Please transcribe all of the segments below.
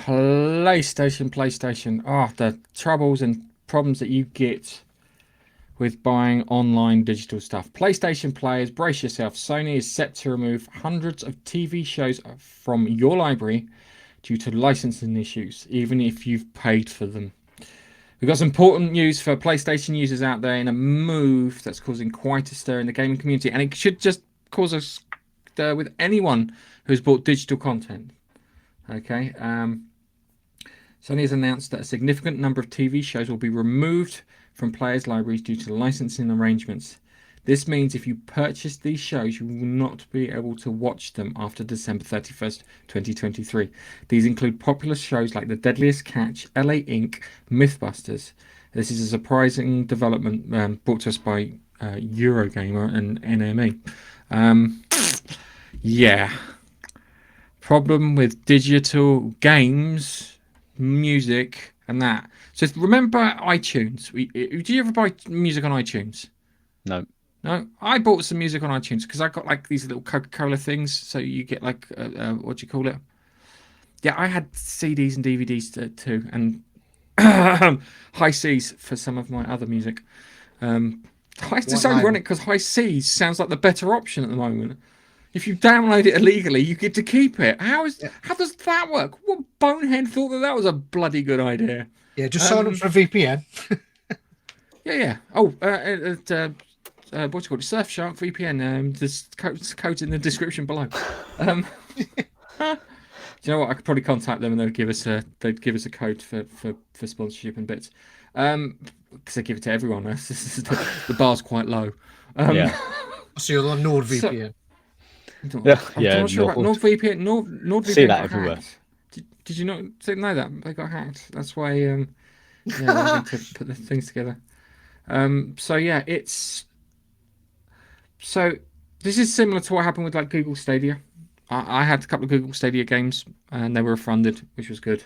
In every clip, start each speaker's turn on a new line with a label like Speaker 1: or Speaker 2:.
Speaker 1: PlayStation. Oh, the troubles and problems that you get with buying online digital stuff. PlayStation players, brace yourself. Sony is set to remove hundreds of TV shows from your library due to licensing issues, even if you've paid for them. We've got some important news for PlayStation users out there in a move that's causing quite a stir in the gaming community, and it should just cause a stir with anyone who's bought digital content. Okay. Sony has announced that a significant number of TV shows will be removed from players' libraries due to licensing arrangements. This means if you purchase these shows, you will not be able to watch them after December 31st, 2023. These include popular shows like The Deadliest Catch, LA Inc., Mythbusters. This is a surprising development brought to us by Eurogamer and NME. Yeah. Problem with digital games, music, and that. So remember iTunes? Do you ever buy music on iTunes?
Speaker 2: No.
Speaker 1: No, I bought some music on iTunes because I got like these little Coca-Cola things, so you get like what do you call it? Yeah, I had CDs and DVDs too, and high C's for some of my other music. It's just ironic because high C's sounds like the better option at the moment. If you download it illegally, you get to keep it. How does that work? What bonehead thought that was a bloody good idea?
Speaker 3: Yeah, just sign up for a VPN.
Speaker 1: Yeah. Oh, what's it called? Surfshark VPN. There's codes in the description below. Do you know what? I could probably contact them and they'd give us a code for sponsorship and bits. Because they give it to everyone. The bar's quite low.
Speaker 2: Yeah.
Speaker 3: So you're on NordVPN.
Speaker 1: I'm not sure about NordVPN. NordVPN
Speaker 2: see that
Speaker 1: got
Speaker 2: everywhere.
Speaker 1: Hacked. Did you not know that they got hacked? That's why. Yeah, they need to put the things together. So this is similar to what happened with like Google Stadia. I had a couple of Google Stadia games and they were refunded, which was good.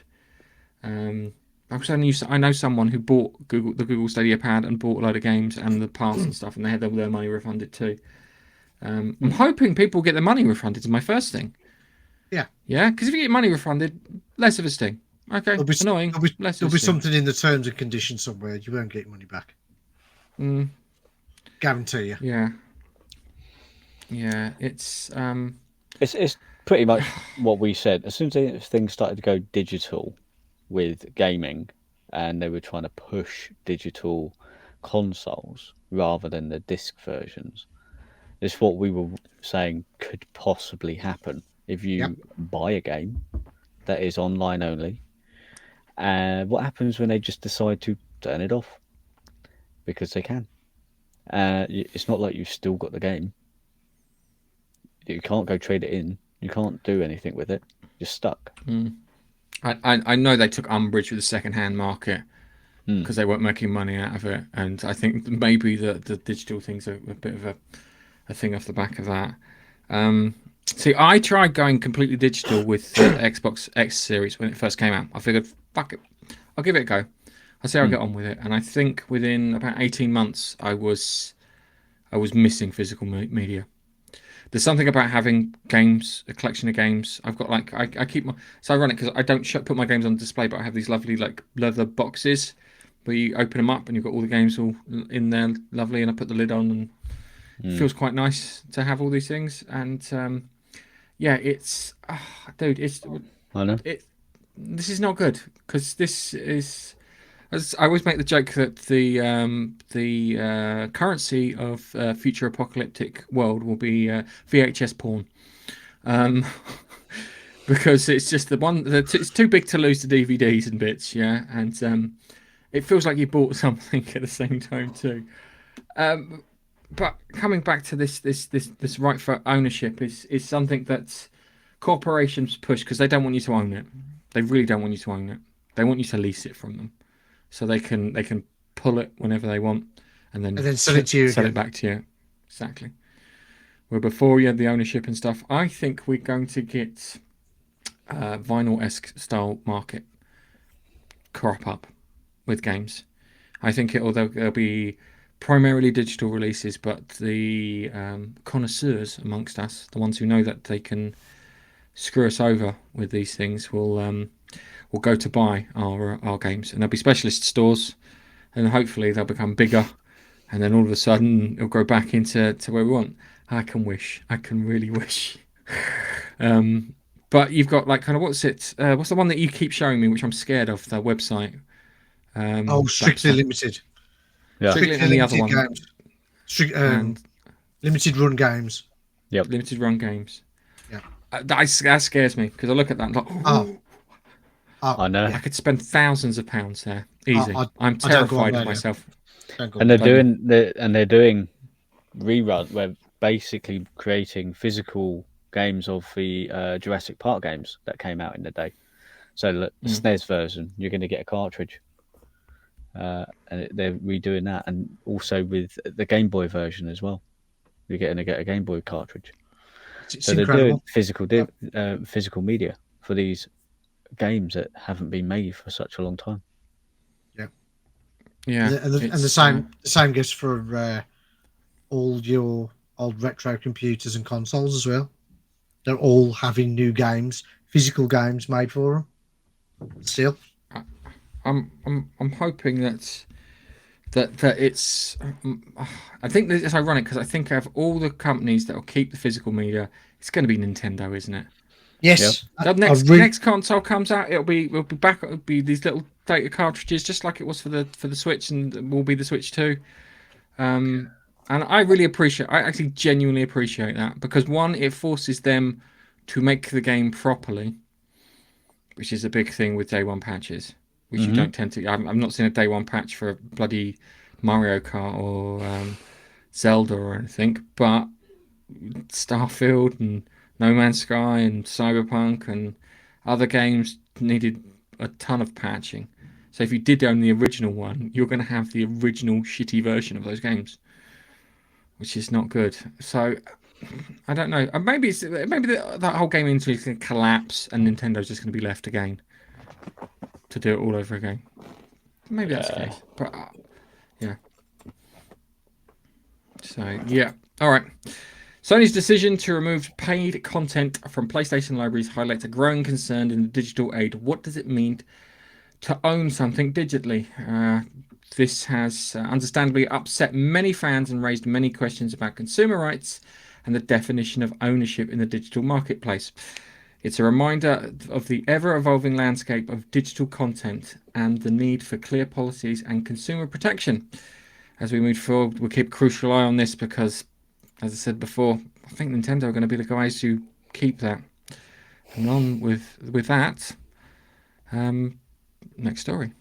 Speaker 1: I know someone who bought the Google Stadia pad and bought a load of games and the pass and stuff, and they had their money refunded too. I'm hoping people get their money refunded. Is my first thing. Yeah, because if you get money refunded, less of a sting. Okay, annoying.
Speaker 3: There'll be something in the terms and conditions somewhere. You won't get your money back. Guarantee you.
Speaker 1: Yeah. It's
Speaker 2: pretty much what we said. As soon as things started to go digital with gaming, and they were trying to push digital consoles rather than the disc versions, it's what we were saying could possibly happen if you buy a game that is online only. And what happens when they just decide to turn it off? Because they can. It's not like you've still got the game. You can't go trade it in. You can't do anything with it. You're stuck.
Speaker 1: I know they took umbrage with the second-hand market because they weren't making money out of it, and I think maybe the digital things are a bit of a thing off the back of that. See, I tried going completely digital with the Xbox X series when it first came out. I figured, fuck it, I'll give it a go. I'll see how I get on with it, and I think within about 18 months, I was missing physical media. There's something about having games, a collection of games. I've got like I keep my. It's ironic because I don't put my games on display, but I have these lovely like leather boxes where you open them up and you've got all the games all in there, lovely. And I put the lid on, and it feels quite nice to have all these things. And yeah, it's dude, it's.
Speaker 2: I know.
Speaker 1: This is not good because this is. As I always make the joke that the currency of future apocalyptic world will be VHS porn, because it's just it's too big to lose the DVDs and bits, yeah, and it feels like you bought something at the same time too. But coming back to this right for ownership is something that corporations push because they don't want you to own it. They really don't want you to own it. They want you to lease it from them. So they can pull it whenever they want, and then
Speaker 3: sell it to you.
Speaker 1: Sell it back to you. Exactly. Where before you had the ownership and stuff, I think we're going to get vinyl-esque style market crop up with games. I think there'll be primarily digital releases, but the connoisseurs amongst us, the ones who know that they can screw us over with these things will go to buy our games, and there'll be specialist stores, and hopefully they'll become bigger, and then all of a sudden it'll go back into where we want. I can wish. I can really wish. But you've got like kind of what's the one that you keep showing me, which I'm scared of, the website.
Speaker 3: Strictly Limited.
Speaker 2: Yeah.
Speaker 1: Strictly, and the other one.
Speaker 3: Games.
Speaker 1: And
Speaker 3: Limited run games.
Speaker 2: Yep.
Speaker 1: Limited run games.
Speaker 3: Yeah.
Speaker 1: That scares me because I look at that and like,
Speaker 2: I know.
Speaker 1: I could spend thousands of pounds there easy. I'm
Speaker 3: I don't go on
Speaker 1: terrified
Speaker 3: there
Speaker 1: of
Speaker 3: now.
Speaker 1: myself.
Speaker 2: And they're doing rerun. We're basically creating physical games of the Jurassic Park games that came out in the day. So the SNES version, you're going to get a cartridge, and they're redoing that, and also with the Game Boy version as well, you're going to get a Game Boy cartridge.
Speaker 3: It's
Speaker 2: so
Speaker 3: incredible.
Speaker 2: they're doing physical media for these games that haven't been made for such a long time.
Speaker 1: Yeah,
Speaker 3: and the same goes for all your old retro computers and consoles as well. They're all having new games, physical games made for them. Still,
Speaker 1: I'm hoping that it's. I think that it's ironic because I think of all the companies that will keep the physical media, it's going to be Nintendo, isn't it?
Speaker 3: yes.
Speaker 1: The next console comes out, it'll be these little data cartridges, just like it was for the Switch, and will be the Switch 2. And I actually genuinely appreciate that, because one, it forces them to make the game properly, which is a big thing with day one patches, which you don't tend to. I've not seen a day one patch for a bloody Mario Kart or Zelda or anything, but Starfield and No Man's Sky and Cyberpunk and other games needed a ton of patching. So if you did own the original one, you're going to have the original shitty version of those games, which is not good. So I don't know. Maybe that whole game industry is going to collapse, and Nintendo's just going to be left again to do it all over again. Maybe that's the case. But yeah. So yeah. All right. Sony's decision to remove paid content from PlayStation libraries highlights a growing concern in the digital age. What does it mean to own something digitally? This has understandably upset many fans and raised many questions about consumer rights and the definition of ownership in the digital marketplace. It's a reminder of the ever-evolving landscape of digital content and the need for clear policies and consumer protection. As we move forward, we'll keep a crucial eye on this because, as I said before, I think Nintendo are going to be the guys who keep that. And on with that, next story.